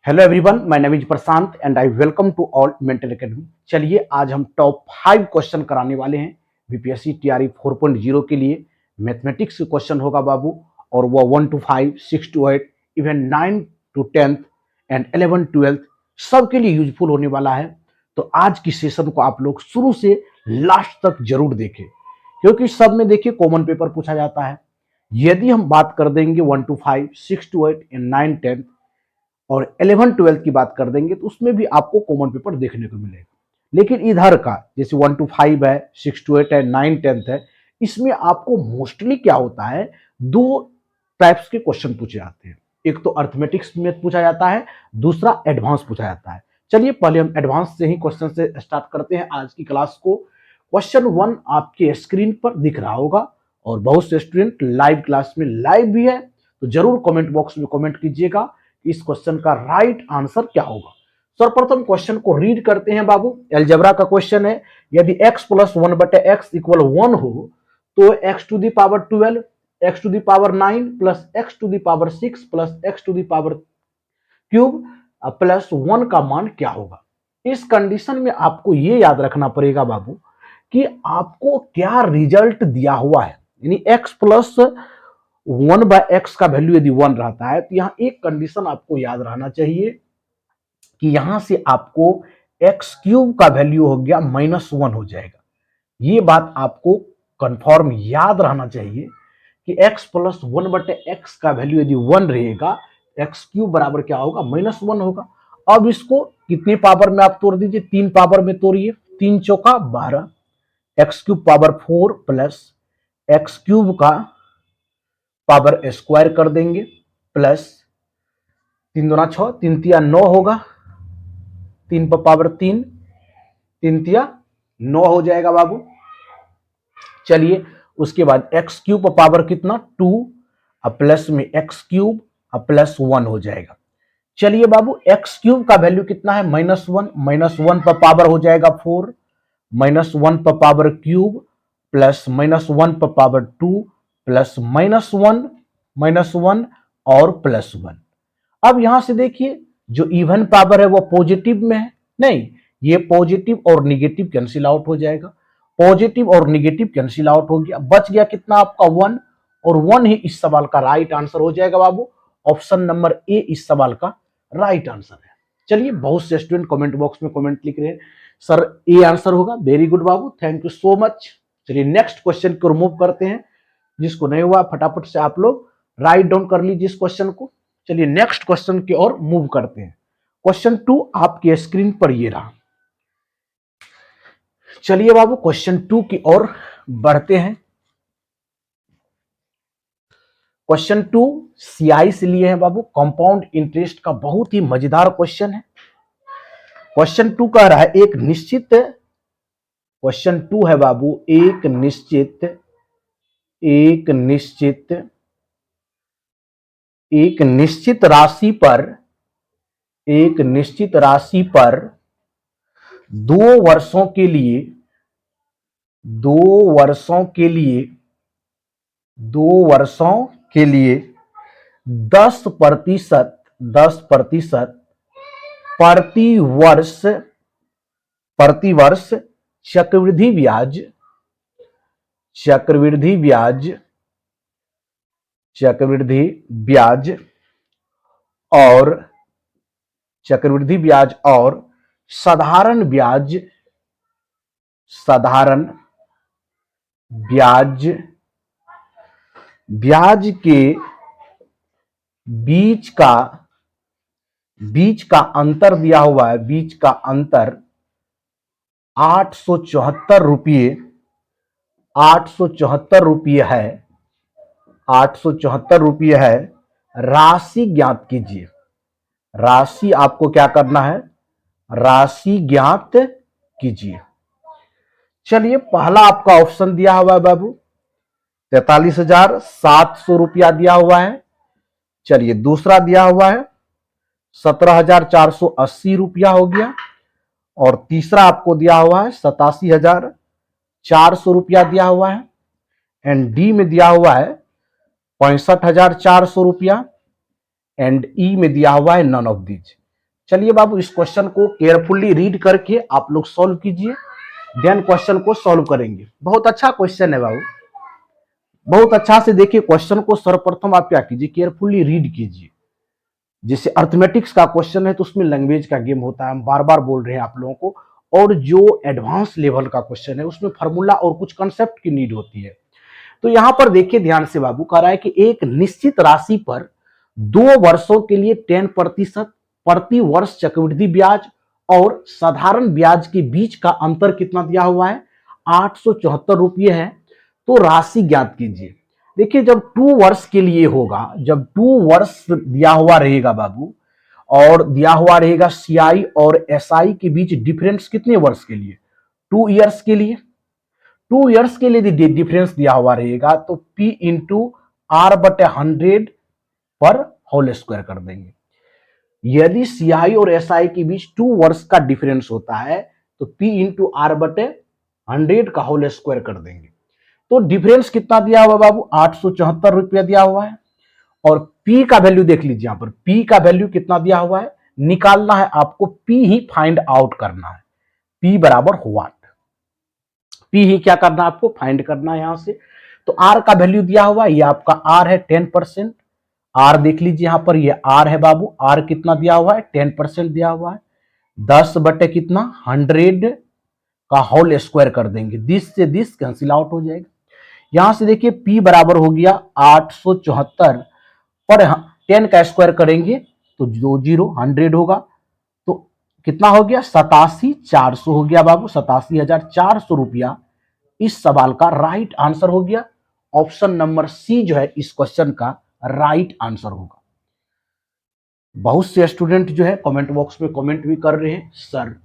Hello everyone, my name is Prashant and I welcome to all mental academy. चलिए आज हम top 5 question कराने वाले हैं बीपीएससी टीआरई 4.0 के लिए। मैथमेटिक्स के क्वेश्चन होगा बाबू, और वो 1 to 5, 6 to 8, even 9 to 10 and 11 12 सबके लिए यूजफुल होने वाला है। तो आज की सेशन को आप लोग शुरू से लास्ट तक जरूर देखें, क्योंकि सब में देखिए कॉमन पेपर पूछा जाता है। यदि हम बात कर देंगे 1 to 5, 6 to 8 एंड 9 10 और 11 12 की बात कर देंगे तो उसमें भी आपको कॉमन पेपर देखने को मिलेगा। लेकिन इधर का जैसे 1 to 5 है, 6 to 8 है, 9 10 है, इसमें आपको मोस्टली क्या होता है, दो टाइप्स के क्वेश्चन पूछे जाते हैं। एक तो अर्थमेटिक्स में पूछा जाता है, दूसरा एडवांस पूछा जाता है। चलिए पहले हम एडवांस से ही क्वेश्चन से स्टार्ट करते हैं आज की क्लास को। क्वेश्चन 1 आपके स्क्रीन पर दिख रहा होगा और बहुत से स्टूडेंट लाइव क्लास में लाइव भी है, तो जरूर कमेंट बॉक्स में कमेंट कीजिएगा इस क्वेश्चन का राइट आंसर क्या होगा। सर्वप्रथम क्वेश्चन को रीड करते हैं बाबू। अलजेब्रा का क्वेश्चन है, यदि x प्लस 1/x इक्वल 1 हो तो x to the power 12, x to the power 9 plus x to the power 6 plus x to the power cube plus 1 का मान क्या होगा। इस कंडीशन में आपको यह याद रखना पड़ेगा बाबू कि आपको क्या रिजल्ट दिया हुआ है। यानी x प्लस 1/x का वैल्यू यदि 1 रहता है तो यहां एक कंडीशन आपको याद रहना चाहिए कि यहां से आपको एक्स क्यूब का वैल्यू हो गया -1 हो जाएगा। ये बात आपको कंफर्म याद रहना चाहिए कि x प्लस 1/x का वैल्यू यदि 1 रहेगा, एक्स क्यूब बराबर क्या होगा, -1 होगा। अब इसको कितने पावर में आप तोड़ दीजिए, 3 पावर में तोड़िए। 3 चौका 12, x cube power 4 plus x cube का पावर स्क्वायर कर देंगे प्लस 3 दूना 6, 3 तिया 9 होगा, 3 पर पावर 3, 3 तिया 9 हो जाएगा बाबू। चलिए उसके बाद एक्स क्यूब पर पावर कितना 2 प्लस में एक्स क्यूब प्लस 1 हो जाएगा। चलिए बाबू एक्स क्यूब का वैल्यू कितना है, -1 पर पावर हो जाएगा 4, -1 पर पावर क्यूब प्लस -1 पर पावर 2 प्लस -1 और प्लस 1। अब यहां से देखिए जो इवन पावर है वो पॉजिटिव में है, नहीं ये पॉजिटिव और निगेटिव कैंसिल आउट हो जाएगा। पॉजिटिव और निगेटिव कैंसिल आउट हो गया, बच गया कितना आपका 1, और 1 ही इस सवाल का राइट आंसर हो जाएगा बाबू। ऑप्शन नंबर ए इस सवाल का राइट आंसर है। चलिए बहुत से स्टूडेंट कमेंट बॉक्स में कमेंट लिख रहे हैं सर ए आंसर होगा, very good Babu, thank you so much. चलिए नेक्स्ट क्वेश्चन को रिमूव करते हैं, जिसको नहीं हुआ फटाफट से आप लोग राइट डाउन कर लीजिए इस क्वेश्चन को। चलिए नेक्स्ट क्वेश्चन की ओर मूव करते हैं। क्वेश्चन 2 आपके स्क्रीन पर ये रहा। चलिए बाबू क्वेश्चन 2 की ओर बढ़ते हैं। क्वेश्चन 2 सीआई से लिए हैं बाबू, कंपाउंड इंटरेस्ट का बहुत ही मजेदार क्वेश्चन है। क्वेश्चन 2 कह रहा है क्वेश्चन 2 है बाबू, एक निश्चित राशि पर 2 वर्षों के लिए 10% प्रतिवर्ष चक्रवृद्धि ब्याज और साधारण ब्याज के बीच का अंतर दिया हुआ है। बीच का अंतर 874 रुपये है। 874 रुपये है। राशि ज्ञात कीजिए। राशि आपको क्या करना है, राशि ज्ञात कीजिए। चलिए पहला आपका ऑप्शन दिया हुआ है बाबू 43,700 रुपया दिया हुआ है। चलिए दूसरा दिया हुआ है 17,480 रुपया हो गया, और तीसरा आपको दिया हुआ है 87,400 रुपया दिया हुआ है। एंड डी में दिया हुआ है 65,400 रुपया, एंड ई में दिया हुआ है नन ऑफ दीज। चलिए बाबू, इस क्वेश्चन को केयरफुली रीड करके आप लोग सॉल्व कीजिए, देन क्वेश्चन को सॉल्व करेंगे। बहुत अच्छा क्वेश्चन है बाबू, बहुत अच्छा से देखिए क्वेश्चन को। सर्वप्रथम आप क्या कीजिए, केयरफुली रीड कीजिए। जैसे अर्थमेटिक्स का क्वेश्चन है तो उसमें लैंग्वेज का गेम होता है, हम बार बार बोल रहे हैं आप लोगों को। और जो एडवांस लेवल का क्वेश्चन है उसमें फार्मूला और कुछ कंसेप्ट की नीड होती है। तो यहां पर देखिए ध्यान से बाबू, कह रहा है कि एक निश्चित राशि पर 2 वर्षों के लिए 10% प्रति वर्ष चक्रवृद्धि ब्याज और साधारण ब्याज के बीच का अंतर कितना दिया हुआ है, 874 रुपये है। तो राशि ज्ञात कीजिए। देखिए जब 2 वर्ष के लिए होगा, जब 2 वर्ष दिया हुआ रहेगा बाबू, और दिया हुआ रहेगा सीआई और एसआई के बीच डिफरेंस कितने वर्ष के लिए, 2 इयर्स के लिए। 2 इयर्स के लिए डिफरेंस दिया हुआ रहेगा तो P इंटू आर बटे 100 पर होल स्क्वायर कर देंगे। यदि सीआई और एसआई के बीच 2 वर्ष का डिफरेंस होता है तो P इंटू आर बटे 100 का होल स्क्वायर कर देंगे। तो डिफरेंस कितना दिया हुआ बाबू, 874 रुपया दिया हुआ है। और P का वैल्यू देख लीजिए, यहां पर P का वैल्यू कितना दिया हुआ है, निकालना है आपको, P ही फाइंड आउट करना है। P बराबर व्हाट, P ही क्या करना है आपको, फाइंड करना है यहां से। तो R का वैल्यू दिया हुआ है, ये आपका R है 10%। R देख लीजिए यहां पर, ये R है बाबू। R कितना दिया हुआ है, 10% दिया हुआ है। 10 बटे कितना, 100 का होल स्क्वायर कर देंगे। दिस से दिस कैंसिल आउट हो जाएगा। यहां से देखिए P बराबर हो गया 874 पर 10 का स्क्वायर करेंगे तो 2 0 100 होगा। तो कितना हो गया, 87,400 हो गया बाबू, 87,400 रुपया इस सवाल का राइट आंसर हो गया। ऑप्शन नंबर सी जो है इस क्वेश्चन का राइट आंसर होगा। बहुत से स्टूडेंट जो है कमेंट बॉक्स में कमेंट भी कर रहे हैं, सर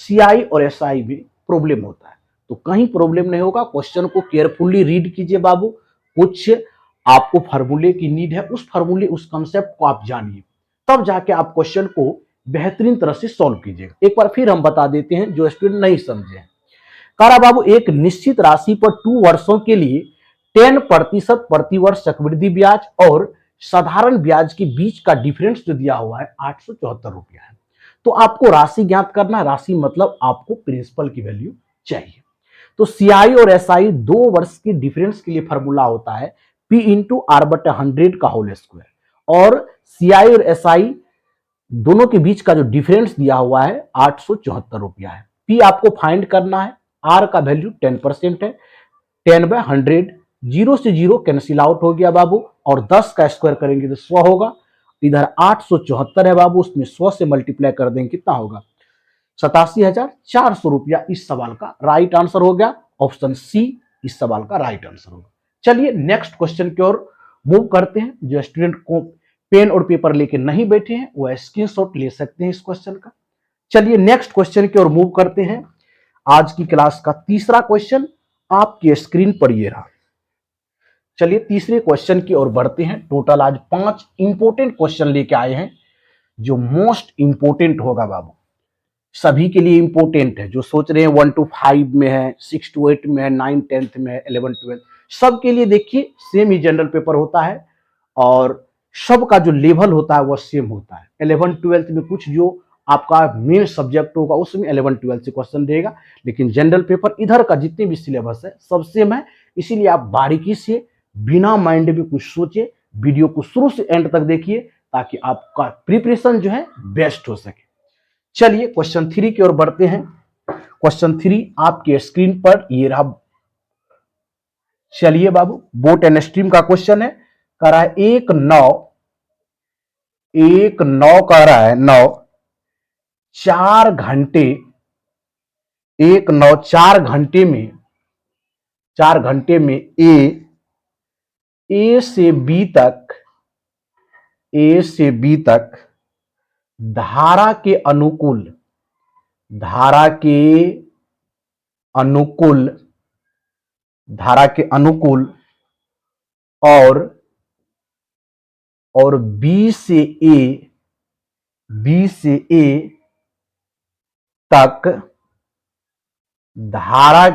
सीआई और एसआई में प्रॉब्लम होता है। तो कहीं प्रॉब्लम नहीं होगा, क्वेश्चन को केयरफुली रीड कीजिए बाबू। कुछ आपको फार्मूले की नीड है, उस फार्मूले उस कंसेप्ट को आप जानिए, तब जाके आप क्वेश्चन को बेहतरीन तरह से सॉल्व कीजिएगा। एक बार फिर हम बता देते हैं जो स्टूडेंट नहीं समझे हैं। कारा बाबू, एक निश्चित राशि पर 2 वर्षों के लिए 10% प्रति वर्ष चक्रवृद्धि ब्याज और साधारण ब्याज के बीच का डिफरेंस जो दिया हुआ है 874 रुपया है। तो आपको राशि ज्ञात करना है। राशि मतलब आपको प्रिंसिपल की वैल्यू चाहिए। तो सीआई और एसआई 2 वर्ष के डिफरेंस के लिए फॉर्मूला होता है P इंटू आर बटे 100 का होल स्क्वायर। और सीआई और एसआई दोनों के बीच का जो डिफरेंस दिया हुआ है 874 रुपया है। P आपको फाइंड करना है। R का वैल्यू 10% है, 10/100, 0 से 0 कैंसिल आउट हो गया बाबू। और 10 का स्क्वायर करेंगे तो 100 होगा। इधर 874 है बाबू, उसमें 100 से मल्टीप्लाई कर देंगे, कितना होगा, 87,400 रुपया इस सवाल का राइट आंसर हो गया। ऑप्शन सी इस सवाल का राइट आंसर होगा। चलिए नेक्स्ट क्वेश्चन की ओर मूव करते हैं। जो स्टूडेंट को पेन और पेपर लेके नहीं बैठे हैं वो स्क्रीनशॉट ले सकते हैं इस क्वेश्चन का। चलिए नेक्स्ट क्वेश्चन की ओर मूव करते हैं। आज की क्लास का तीसरा क्वेश्चन आपकी स्क्रीन पर ये रहा। चलिए तीसरे क्वेश्चन की ओर बढ़ते हैं। टोटल आज 5 इंपोर्टेंट क्वेश्चन लेके आए हैं जो मोस्ट इंपोर्टेंट होगा बाबू, सभी के लिए इंपोर्टेंट है। जो सोच रहे हैं 1 to 5 में है, 6 to 8 में है, 9 10th में है, 11 12, सबके लिए देखिए सेम ही जनरल पेपर होता है और सबका जो लेवल होता है वो सेम होता है। 11 12th में कुछ जो आपका मेन सब्जेक्ट होगा उसमें 11 12 से क्वेश्चन रहेगा, लेकिन जनरल पेपर इधर का जितने भी सिलेबस है सब सेम है। इसीलिए आप बारीकी से बिना माइंड में कुछ सोचे वीडियो को शुरू से एंड तक देखिए ताकि आपका प्रिपरेशन जो है बेस्ट हो सके। चलिए क्वेश्चन 3 की ओर बढ़ते हैं। क्वेश्चन 3 आपके स्क्रीन पर ये रहा। चलिए बाबू, बोट एंड स्ट्रीम का क्वेश्चन है। कह रहा है एक नौ कह रहा है 9 4 घंटे, एक 9 4 घंटे में ए से बी तक, धारा के अनुकूल, धारा के अनुकूल, धारा के अनुकूल और बी से ए तक धारा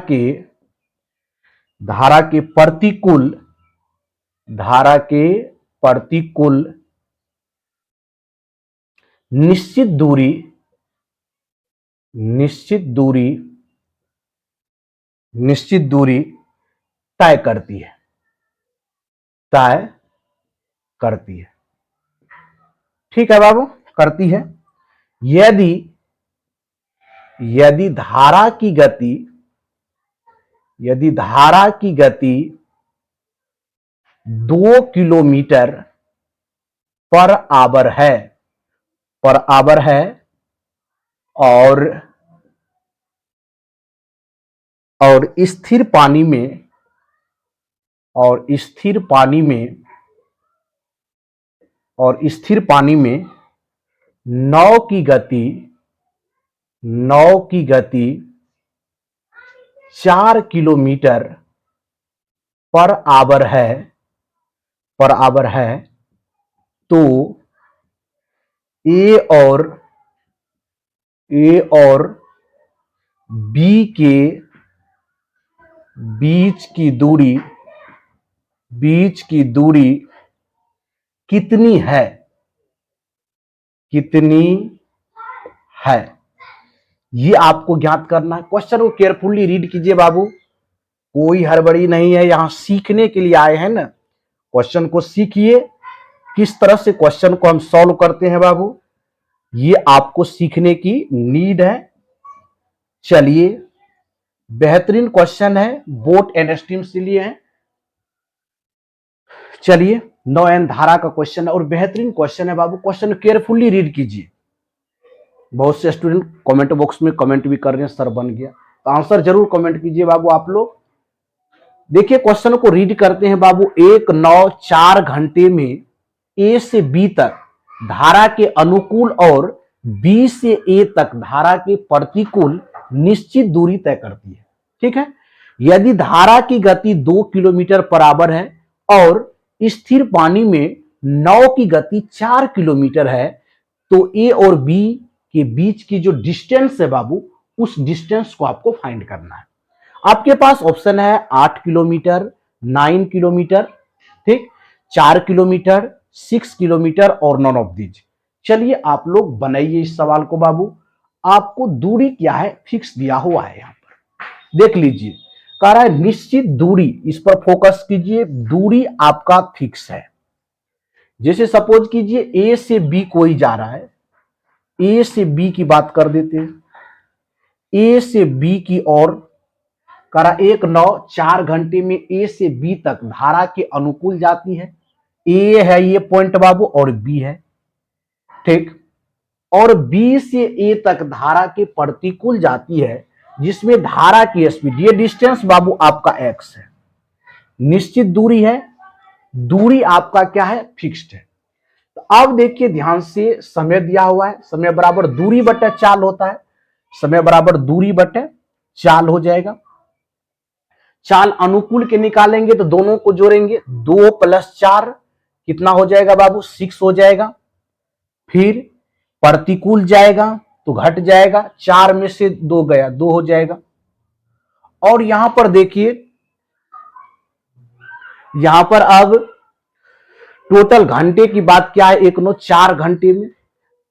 के प्रतिकूल निश्चित दूरी निश्चित दूरी निश्चित दूरी तय करती है, तय करती है। ठीक है बाबू, करती है। यदि यदि धारा की गति यदि धारा की गति 2 किलोमीटर पर आवर है, और स्थिर पानी में स्थिर पानी में नाव की गति 4 किलोमीटर पर आवर है, तो ए और बी के बीच की दूरी कितनी है? ये आपको ज्ञात करना है। क्वेश्चन को केयरफुली रीड कीजिए बाबू, कोई हड़बड़ी नहीं है, यहां सीखने के लिए आए हैं ना। क्वेश्चन को सीखिए, किस तरह से क्वेश्चन को हम सॉल्व करते हैं बाबू, ये आपको सीखने की नीड है। चलिए, बेहतरीन क्वेश्चन है, बोट एंड स्टीम से लिए हैं। चलिए, 9N धारा का क्वेश्चन है और बेहतरीन क्वेश्चन है बाबू। क्वेश्चन केयरफुली रीड कीजिए। बहुत से स्टूडेंट कमेंट बॉक्स में कमेंट भी कर रहे हैं, सर बन गया, तो आंसर जरूर कमेंट कीजिए बाबू आप लोग। देखिए, क्वेश्चन को रीड करते हैं बाबू। 1 9 4 घंटे में ए से बी तक धारा के अनुकूल और बी से ए तक धारा के प्रतिकूल निश्चित दूरी तय करती है। ठीक है, यदि धारा की गति 2 किलोमीटर पर आवर है और स्थिर पानी में नाव की गति 4 किलोमीटर है, तो ए और बी के बीच की जो डिस्टेंस है बाबू, उस डिस्टेंस को आपको फाइंड करना है। आपके पास ऑप्शन है 8 किलोमीटर, 9 किलोमीटर, ठीक, 4 किलोमीटर, 6 किलोमीटर और नॉन ऑफ दीज। चलिए आप लोग बनाइए इस सवाल को बाबू। आपको दूरी क्या है फिक्स दिया हुआ है, यहां पर देख लीजिए, कह रहा है निश्चित दूरी, इस पर फोकस कीजिए। दूरी आपका फिक्स है। जैसे सपोज कीजिए ए से बी कोई जा रहा है, ए से बी की बात कर देते हैं। ए से बी की ओर करा 1 9 4 घंटे में ए से बी तक धारा के अनुकूल जाती है। ए है ये पॉइंट बाबू और बी है, ठीक, और बी से ए तक धारा के प्रतिकूल जाती है, जिसमें धारा की स्पीड, ये डिस्टेंस बाबू आपका एक्स है, निश्चित दूरी है, दूरी आपका क्या है फिक्स्ड है। तो अब देखिए ध्यान से, समय दिया हुआ है, समय बराबर दूरी बटे चाल होता है, समय बराबर दूरी बटे चाल हो जाएगा। चाल अनुकूल के निकालेंगे तो दोनों को जोड़ेंगे, 2 + 4 कितना हो जाएगा बाबू, 6 हो जाएगा। फिर प्रतिकूल जाएगा तो घट जाएगा, 4 में से 2 गया, 2 हो जाएगा। और यहां पर देखिए, यहां पर अब टोटल घंटे की बात क्या है, 1 9 4 घंटे में,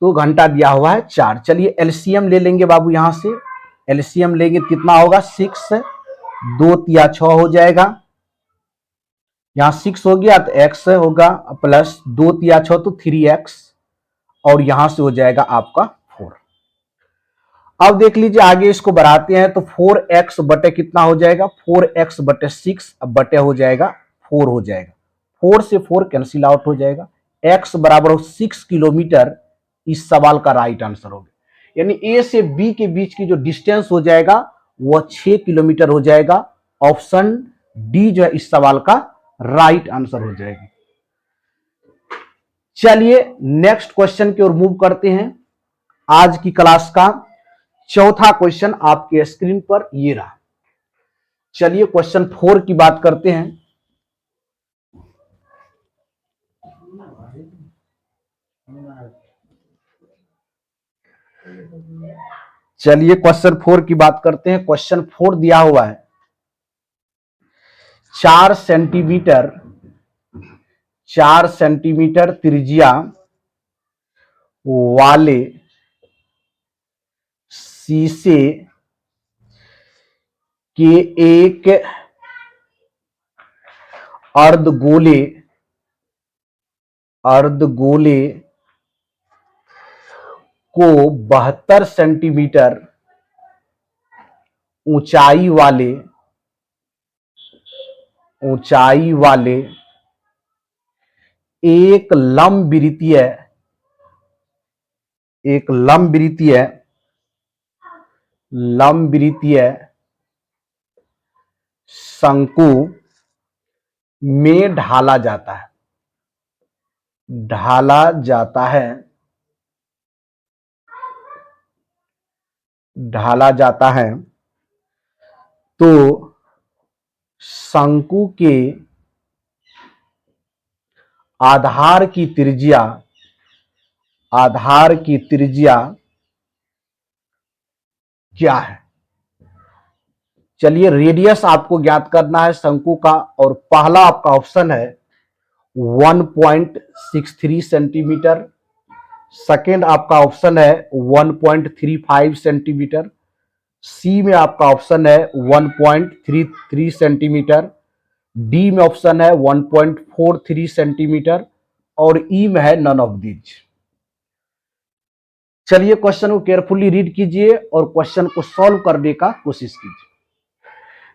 तो घंटा दिया हुआ है 4। चलिए एलसीएम ले लेंगे बाबू, यहां से एलसीएम लेंगे कितना होगा, 6 2 तिया 6 हो जाएगा। यहां 6 हो गया तो x होगा प्लस 2 तिया 6 तो 3x, और यहां से हो जाएगा आपका 4। अब देख लीजिए आगे इसको बढ़ाते हैं तो 4x बटे कितना हो जाएगा, 4x बटे 6, अब बटे हो जाएगा 4 हो जाएगा, 4 से 4 कैंसिल आउट हो जाएगा। x बराबर 6 किलोमीटर इस सवाल का राइट आंसर होगा। यानी ए से बी के बीच की जो डिस्टेंस हो जाएगा वह 6 किलोमीटर हो जाएगा। ऑप्शन डी जो है इस सवाल का राइट आंसर हो जाएगी। चलिए नेक्स्ट क्वेश्चन की ओर मूव करते हैं। आज की क्लास का चौथा क्वेश्चन आपके स्क्रीन पर ये रहा। चलिए क्वेश्चन 4 की बात करते हैं। चलिए क्वेश्चन 4 की बात करते हैं। क्वेश्चन 4 दिया हुआ है 4 सेंटीमीटर त्रिज्या वाले शीशे के एक अर्धगोले को 72 सेंटीमीटर ऊंचाई वाले एक लंबवृत्तीय शंकु में ढाला जाता है तो शंकु के आधार की त्रिज्या क्या है। चलिए, रेडियस आपको ज्ञात करना है शंकु का, और पहला आपका ऑप्शन है 1.63 सेंटीमीटर, सेकेंड आपका ऑप्शन है 1.35 सेंटीमीटर, सी में आपका ऑप्शन है 1.33 सेंटीमीटर, डी में ऑप्शन है 1.43 सेंटीमीटर, और ई में है नन ऑफ दीज। चलिए, क्वेश्चन को केयरफुली रीड कीजिए और क्वेश्चन को सॉल्व करने का कोशिश कीजिए।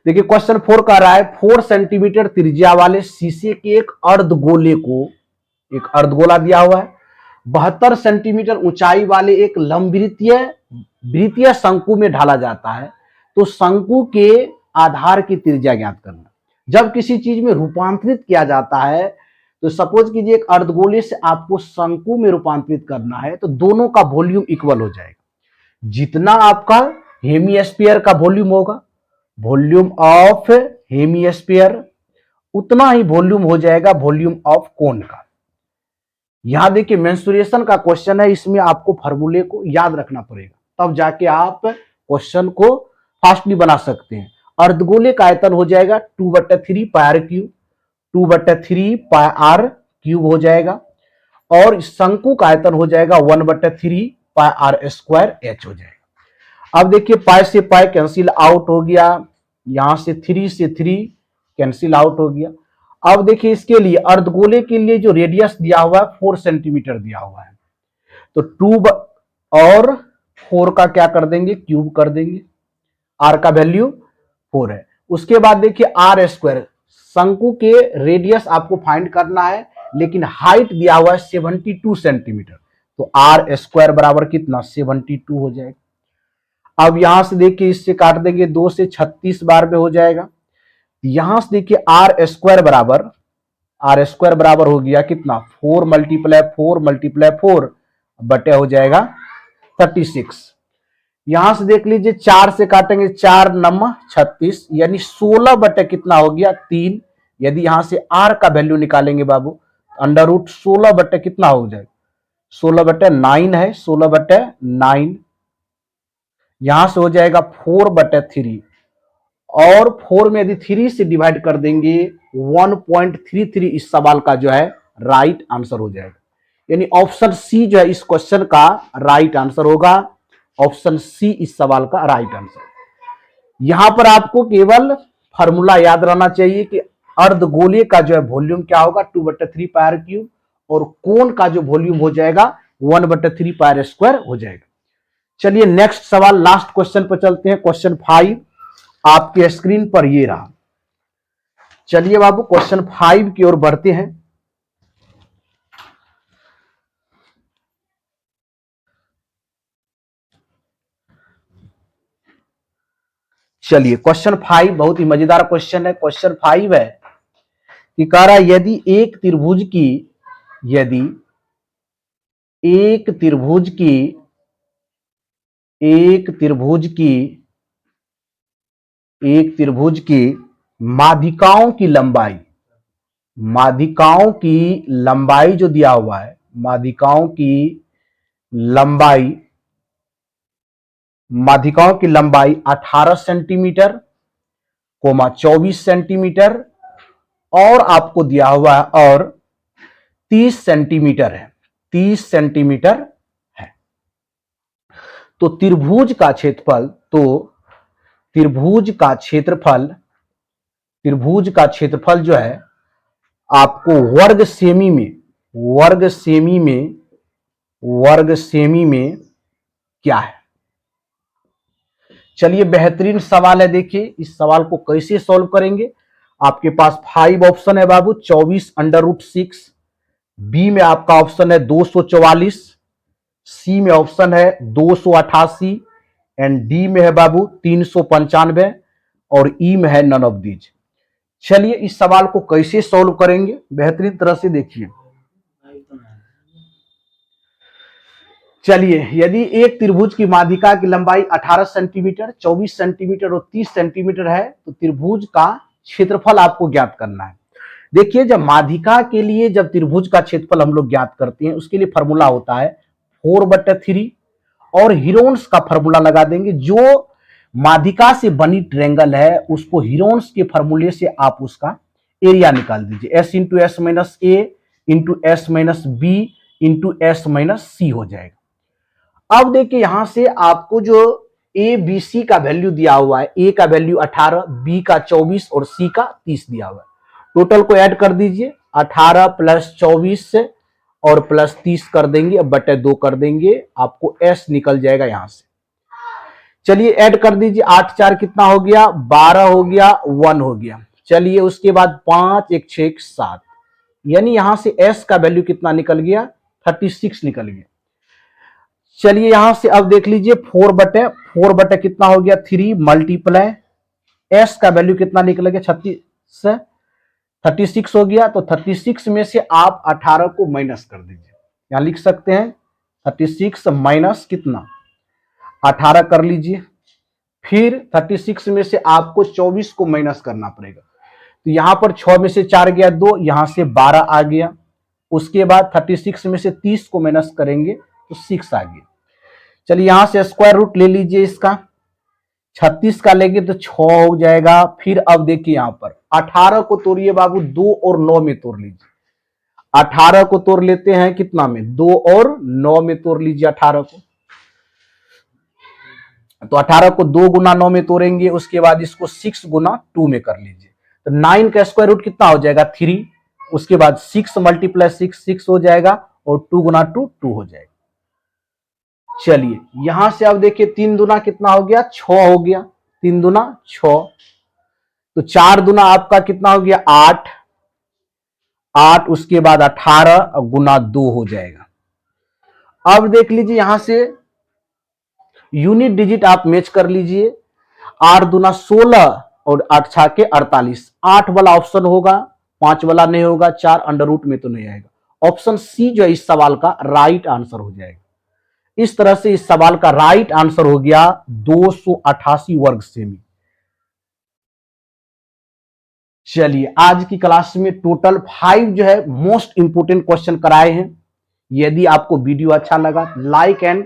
देखिए, क्वेश्चन 4 कह रहा है 4 सेंटीमीटर त्रिज्या वाले शीशे के एक अर्धगोला दिया हुआ है, 72 सेंटीमीटर ऊंचाई वाले एक लंबवृत्तीय शंकु में ढाला जाता है, तो शंकु के आधार की त्रिज्या ज्ञात करना। जब किसी चीज में रूपांतरित किया जाता है, तो सपोज कीजिए एक अर्धगोले से आपको शंकु में रूपांतरित करना है, तो दोनों का वॉल्यूम इक्वल हो जाएगा। जितना आपका हेमिस्फीयर का वॉल्यूम होगा, वॉल्यूम ऑफ हेमिस्फीयर, उतना ही वॉल्यूम हो जाएगा वॉल्यूम ऑफ कोन का। यहां देखिए, मेंसुरेशन का क्वेश्चन है, इसमें आपको फार्मूले को याद रखना पड़ेगा, तब जाके आप क्वेश्चन को फास्टली बना सकते हैं। अर्धगोले का आयतन हो जाएगा 2/3 pi cube, 2/3 pi R cube हो जाएगा, और शंकु का आयतन हो जाएगा 1/3 पाई आर स्क्वायर एच हो जाएगा। अब देखिए, पाई से पाई कैंसिल आउट हो गया, यहां से 3 से 3 कैंसिल आउट हो गया। अब देखिए, इसके लिए अर्धगोले के लिए जो रेडियस दिया हुआ है 4 सेंटीमीटर दिया हुआ है, तो 2 और 4 का क्या कर देंगे, क्यूब कर देंगे, आर का वैल्यू 4 है। उसके बाद देखिए आर स्क्वायर, शंकु के रेडियस आपको फाइंड करना है, लेकिन हाइट दिया हुआ है 72 सेंटीमीटर, तो आर स्क्वायर बराबर कितना, 72 हो जाएगा। अब यहां से देखिए, इससे काट देंगे 2 से 36 बार में हो जाएगा। यहां से देखिए आर स्क्वायर बराबर हो गया कितना, 4 × 4 बटे हो जाएगा 36। यहां से देख लीजिए, 4 से काटेंगे, 4 9 36, यानी 16 बटे कितना हो गया, 3। यदि यहां से आर का वैल्यू निकालेंगे बाबू, √ 16 बटे कितना हो जाएगा, 16/9 है, 16/9, यहां से हो जाएगा 4/3, और 4 में यदि 3 से डिवाइड कर देंगे 1.33, इस सवाल का जो है राइट आंसर हो जाएगा। यानी ऑप्शन सी जो है इस क्वेश्चन का राइट आंसर होगा, ऑप्शन सी इस सवाल का राइट आंसर। यहां पर आपको केवल फॉर्मूला याद रहना चाहिए कि अर्धगोले का जो है वॉल्यूम क्या होगा, 2/3 पाई आर क्यूब, और कोन का जो वॉल्यूम हो जाएगा 1/3 पाई आर स्क्वायर हो जाएगा। चलिए, नेक्स्ट सवाल, लास्ट क्वेश्चन पर चलते हैं। क्वेश्चन 5 आपके स्क्रीन पर ये रहा। चलिए बाबू, क्वेश्चन 5 की ओर बढ़ते हैं। चलिए, क्वेश्चन 5 बहुत ही मजेदार क्वेश्चन है। क्वेश्चन 5 है कि कह रहा है, यदि एक त्रिभुज की माध्यिकाओं की लंबाई जो दिया हुआ है, माध्यिकाओं की लंबाई 18 सेंटीमीटर, 24 सेंटीमीटर, और आपको दिया हुआ है और 30 सेंटीमीटर है, 30 सेंटीमीटर तो त्रिभुज का क्षेत्रफल, त्रिभुज का क्षेत्रफल जो है आपको वर्ग सेमी में क्या है। चलिए बेहतरीन सवाल है, देखिए इस सवाल को कैसे सॉल्व करेंगे। आपके पास 5 ऑप्शन है बाबू, 24√6, बी में आपका ऑप्शन है 244, सी में ऑप्शन है 288 एंड डी में है बाबू 395 और ई में है नन ऑफ दीज। चलिए इस सवाल को कैसे सॉल्व करेंगे बेहतरीन तरह से देखिए। चलिए यदि एक त्रिभुज की माध्यिका की लंबाई 18 सेंटीमीटर, 24 सेंटीमीटर और 30 सेंटीमीटर है तो त्रिभुज का क्षेत्रफल आपको ज्ञात करना है। देखिए जब माध्यिका के लिए जब त्रिभुज का क्षेत्रफल हम लोग ज्ञात करते हैं उसके लिए फॉर्मूला होता है 4/3 और हीरोन्स का फॉर्मूला लगा देंगे। जो माध्यिका से बनी ट्रायंगल है उसको हीरोन्स के फॉर्मूले से आप उसका एरिया निकाल दीजिए। S into S minus A into S minus B into S minus C हो जाएगा। अब देखिए यहां से आपको जो ए बी सी का वैल्यू दिया हुआ है, ए का वैल्यू 18, बी का 24 और सी का 30 दिया हुआ है। टोटल को ऐड कर दीजिए, 18 प्लस 24 और प्लस 30 कर देंगे, अब बटे 2 कर देंगे, आपको एस निकल जाएगा यहां से। चलिए ऐड कर दीजिए, 8 4 कितना हो गया, 12 हो गया, 1 हो गया। चलिए उसके बाद 5 1 6 7, यानी यहां से एस का वैल्यू कितना निकल गया, 36 निकल गया। चलिए यहां से अब देख लीजिए 4 बटे कितना हो गया 3 मल्टीप्लाई एस का वैल्यू कितना निकल गया 36 हो गया। तो 36 में से आप 18 को माइनस कर दीजिए, यहां लिख सकते हैं 36 माइनस कितना 18 कर लीजिए। फिर 36 में से आपको 24 को माइनस करना पड़ेगा, तो यहां पर 6 में से 4 गया 2, यहां से 12 आ गया। उसके बाद 36 में से 30 को माइनस करेंगे तो 6 आ गया। चलिए यहां से स्क्वायर रूट ले लीजिए इसका, 36 का लेंगे तो 6 हो जाएगा। फिर अब देखिए यहां पर 18 को तोड़िए बाबू, 2 और 9 में तोड़ लीजिए। 18 को तोड़ लेते हैं कितना में, 2 और 9 में तोड़ लीजिए 18 को। तो 18 को 2 गुना 9 में तोड़ेंगे, उसके बाद इसको 6 गुना 2 में कर लीजिए। तो 9 का स्क्वायर रूट कितना हो जाएगा 3, उसके बाद 6 मल्टीप्लाई 6 हो जाएगा और 2 गुना 2 2 हो जाएगा। चलिए यहां से अब देखिए 3 दुना कितना हो गया 6 हो गया, 3 दुना 6, तो 4 दुना आपका कितना हो गया 8, उसके बाद 18 गुना 2 हो जाएगा। अब देख लीजिए यहां से यूनिट डिजिट आप मैच कर लीजिए, 8 दुना 16 और 8 छा के 48, 8 वाला ऑप्शन होगा, 5 वाला नहीं होगा, 4 अंडर रूट में तो नहीं आएगा। ऑप्शन सी जो है इस सवाल का राइट आंसर हो जाएगा। इस तरह से इस सवाल का राइट आंसर हो गया 288 वर्ग सेमी। चलिए आज की क्लास में टोटल 5 जो है मोस्ट इंपोर्टेंट क्वेश्चन कराए हैं। यदि आपको वीडियो अच्छा लगा लाइक एंड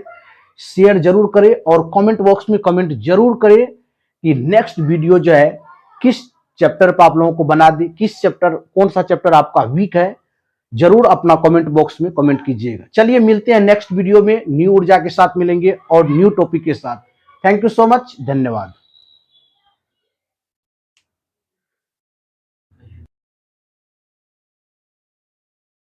शेयर जरूर करें और कमेंट बॉक्स में कमेंट जरूर करें कि नेक्स्ट वीडियो जो है किस चैप्टर पर आप लोगों को बना दी, किस चैप्टर, कौन सा चैप्टर आपका वीक है, जरूर अपना कमेंट बॉक्स में कमेंट कीजिएगा। चलिए मिलते हैं नेक्स्ट वीडियो में, न्यू ऊर्जा के साथ मिलेंगे और न्यू टॉपिक के साथ। थैंक यू सो मच, धन्यवाद।